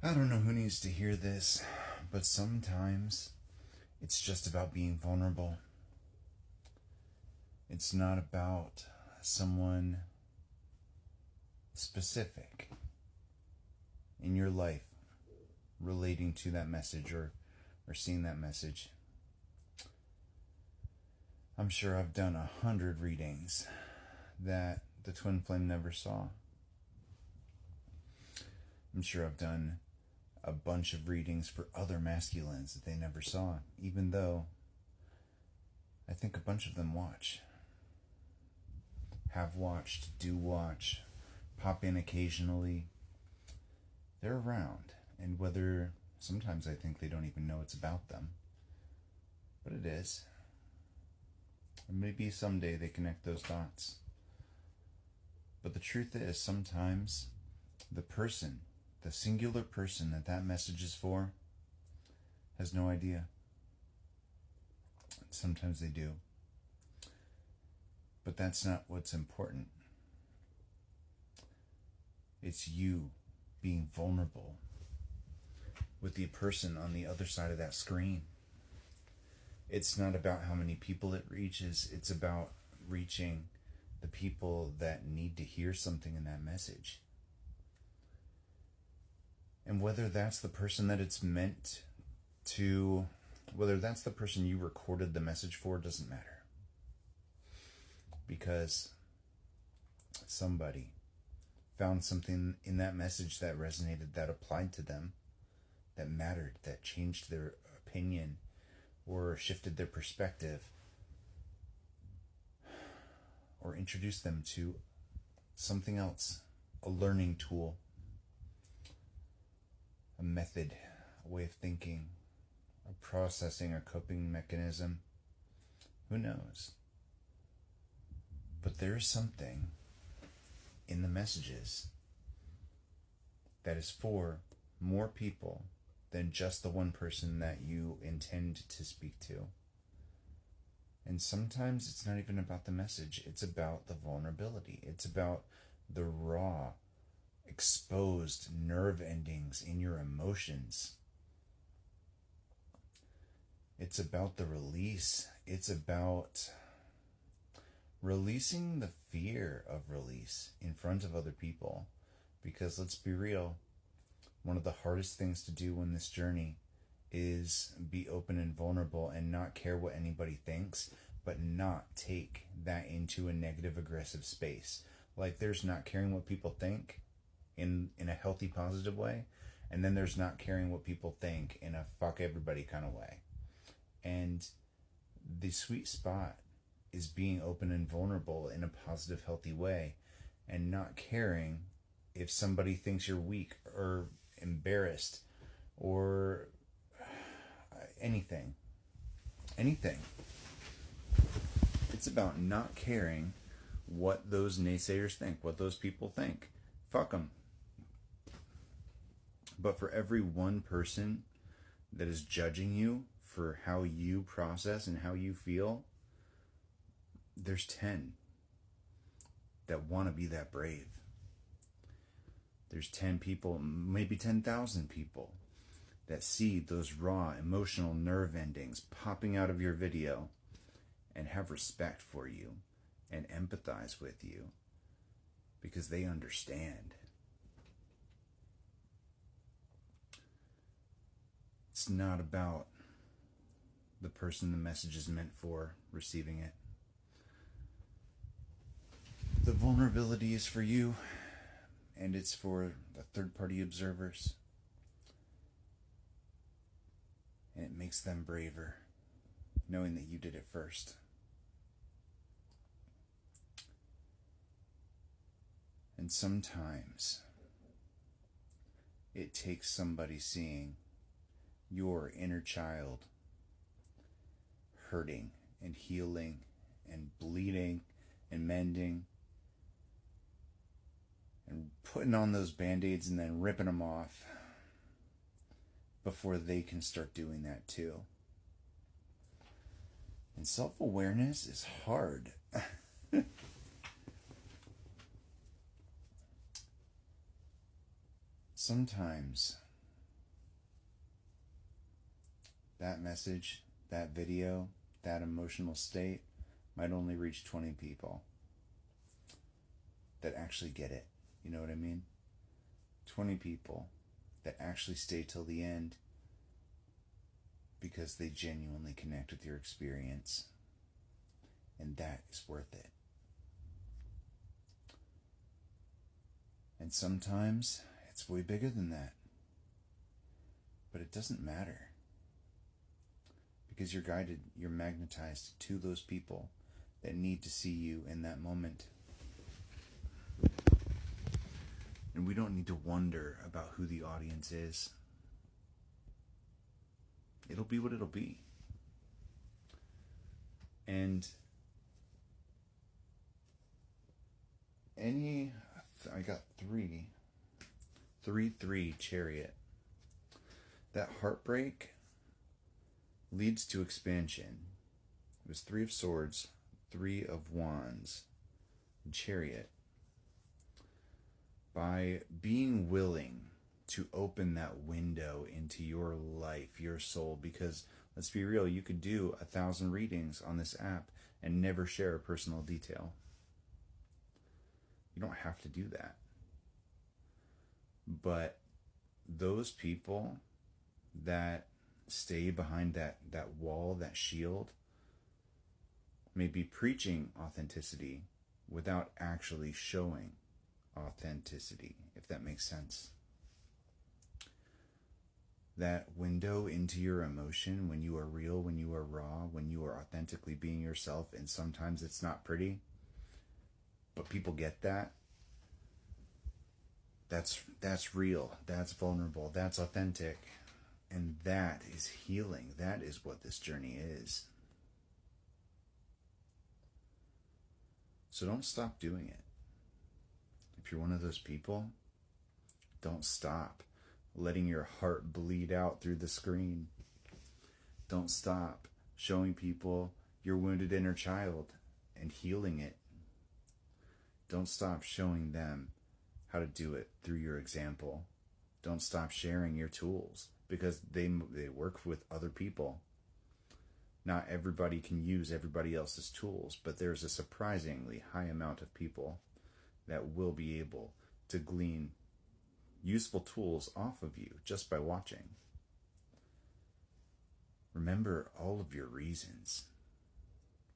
I don't know who needs to hear this, but sometimes it's just about being vulnerable. It's not about someone specific in your life relating to that message or seeing that message. I'm sure I've done 100 readings that the twin flame never saw. I'm sure I've done a bunch of readings for other masculines that they never saw, even though I think a bunch of them watch. Have watched, do watch, pop in occasionally. They're around, and whether sometimes I think they don't even know it's about them, but it is. And maybe someday they connect those dots. But the truth is, sometimes the person, the singular person that message is for, has no idea. Sometimes they do. But that's not what's important. It's you being vulnerable with the person on the other side of that screen. It's not about how many people it reaches. It's about reaching the people that need to hear something in that message. And whether that's the person that it's meant to, whether that's the person you recorded the message for, doesn't matter. Because somebody found something in that message that resonated, that applied to them, that mattered, that changed their opinion or shifted their perspective or introduced them to something else, a learning tool, a method, a way of thinking, a processing or coping mechanism. Who knows? But there is something in the messages that is for more people than just the one person that you intend to speak to. And sometimes it's not even about the message. It's about the vulnerability. It's about the raw, exposed nerve endings in your emotions. It's about the release. It's about releasing the fear of release in front of other people. Because let's be real, one of the hardest things to do in this journey is be open and vulnerable and not care what anybody thinks, but not take that into a negative, aggressive space. Like there's not caring what people think in a healthy, positive way, and then there's not caring what people think in a fuck everybody kind of way. And the sweet spot is being open and vulnerable in a positive, healthy way, and not caring if somebody thinks you're weak or embarrassed or anything. It's about not caring what those naysayers think, what those people think. Fuck them. But for every one person that is judging you for how you process and how you feel, there's 10 that want to be that brave. There's 10 people, maybe 10,000 people that see those raw emotional nerve endings popping out of your video and have respect for you and empathize with you because they understand. It's not about the person the message is meant for receiving it. The vulnerability is for you, and it's for the third-party observers. And it makes them braver, knowing that you did it first. And sometimes it takes somebody seeing your inner child hurting and healing and bleeding and mending and putting on those band-aids and then ripping them off before they can start doing that too. And self-awareness is hard. Sometimes that message, that video, that emotional state might only reach 20 people that actually get it. You know what I mean? 20 people that actually stay till the end because they genuinely connect with your experience. And that is worth it. And sometimes it's way bigger than that. But it doesn't matter. Because you're guided, you're magnetized to those people that need to see you in that moment. And we don't need to wonder about who the audience is. It'll be what it'll be. And I got three Chariot. That heartbreak leads to expansion. It was 3 of Swords, 3 of Wands, and Chariot. By being willing to open that window into your life, your soul, because let's be real, you could do 1,000 readings on this app and never share a personal detail. You don't have to do that. But those people that stay behind that wall, that shield, may be preaching authenticity without actually showing authenticity, if that makes sense. That window into your emotion, when you are real, when you are raw, when you are authentically being yourself, and sometimes it's not pretty, but people get that. That's real, that's vulnerable, that's authentic, and that is healing. That is what this journey is. So don't stop doing it. If you're one of those people, don't stop letting your heart bleed out through the screen. Don't stop showing people your wounded inner child and healing it. Don't stop showing them how to do it through your example. Don't stop sharing your tools because they work with other people. Not everybody can use everybody else's tools, but there's a surprisingly high amount of people that will be able to glean useful tools off of you just by watching. Remember all of your reasons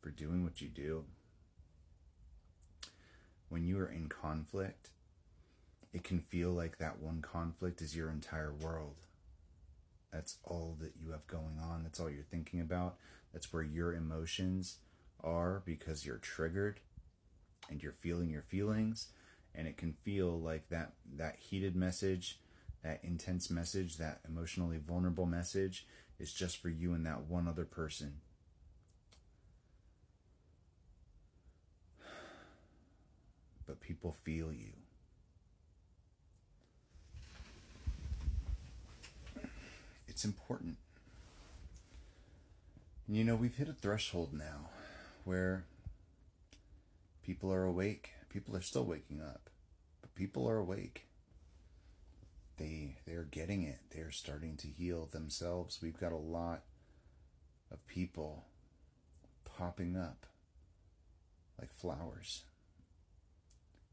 for doing what you do. When you are in conflict, it can feel like that one conflict is your entire world. That's all that you have going on. That's all you're thinking about. That's where your emotions are because you're triggered and you're feeling your feelings. And it can feel like that heated message, that intense message, that emotionally vulnerable message is just for you and that one other person. But people feel you. It's important. You know, we've hit a threshold now where people are awake. People are still waking up, but people are awake. They're getting it. They're starting to heal themselves. We've got a lot of people popping up like flowers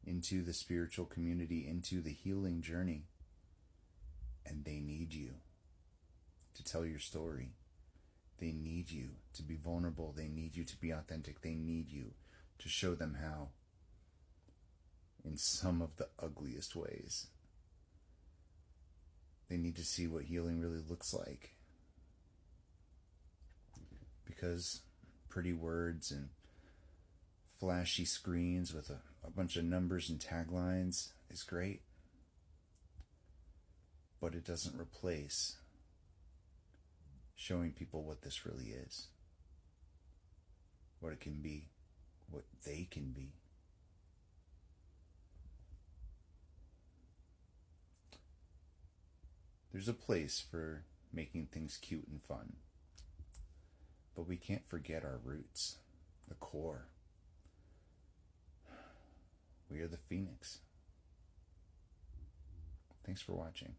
into the spiritual community, into the healing journey, and they need you to tell your story. They need you to be vulnerable. They need you to be authentic. They need you to show them how in some of the ugliest ways. They need to see what healing really looks like. Because pretty words and flashy screens with a bunch of numbers and taglines is great. But it doesn't replace showing people what this really is. What it can be. What they can be. There's a place for making things cute and fun. But we can't forget our roots, the core. We are the phoenix. Thanks for watching.